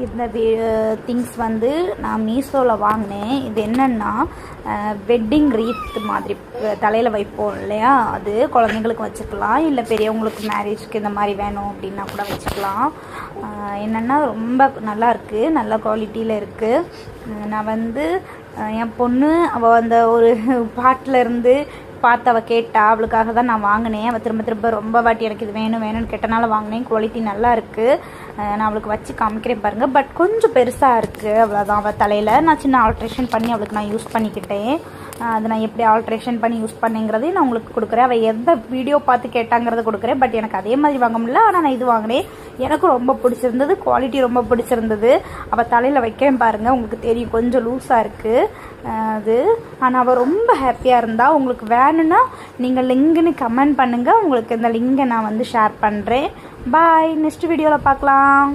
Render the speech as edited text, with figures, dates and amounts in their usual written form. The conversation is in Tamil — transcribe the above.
இந்த திங்ஸ் வந்து நான் மீஷோவில் வாங்கினேன். இது என்னென்னா வெட்டிங் ரீத் மாதிரி தலையில் வைப்போம் இல்லையா, அது குழந்தைங்களுக்கு வச்சுக்கலாம், இல்லை பெரியவங்களுக்கு மேரேஜ்க்கு இந்த மாதிரி வேணும் அப்படின்னா கூட வச்சுக்கலாம். என்னென்னா ரொம்ப நல்லா இருக்குது, நல்ல குவாலிட்டியில் இருக்குது. நான் வந்து என் பொண்ணு அவள் அந்த ஒரு பாட்டில் இருந்து பார்த்து அவள் கேட்டா, அவளுக்காக தான் நான் வாங்கினேன். அவள் திரும்ப திரும்ப ரொம்ப வாட்டி எனக்கு இது வேணும் வேணும்னு கேட்டனால வாங்கினேன். குவாலிட்டி நல்லா இருக்குது. நான் அவளுக்கு வச்சு காமிக்கிறேன் பாருங்கள். பட் கொஞ்சம் பெருசாக இருக்குது, அவ்வளோதான். அவள் தலையில் நான் சின்ன ஆல்ட்ரேஷன் பண்ணி அவளுக்கு நான் யூஸ் பண்ணிக்கிட்டேன். அதை நான் எப்படி ஆல்ட்ரேஷன் பண்ணி யூஸ் பண்ணேங்கிறதையும் நான் உங்களுக்கு கொடுக்குறேன். அவள் எந்த வீடியோ பார்த்து கேட்டாங்கிறத கொடுக்குறேன். பட் எனக்கு அதே மாதிரி வாங்க முடியல. ஆனால் நான் இது வாங்கினேன், எனக்கும் ரொம்ப பிடிச்சிருந்தது, குவாலிட்டி ரொம்ப பிடிச்சிருந்தது. அவள் தலையில் வைக்கிறேன் பாருங்கள், உங்களுக்கு தெரியும் கொஞ்சம் லூஸாக இருக்குது அது. ஆனால் அவள் ரொம்ப ஹாப்பியாக இருந்தால். உங்களுக்கு வேணும்னா நீங்கள் லிங்க்னு கமெண்ட் பண்ணுங்கள், உங்களுக்கு இந்த லிங்கை நான் வந்து ஷேர் பண்ணுறேன். பாய், நெக்ஸ்ட் வீடியோவில் பார்க்கலாம்.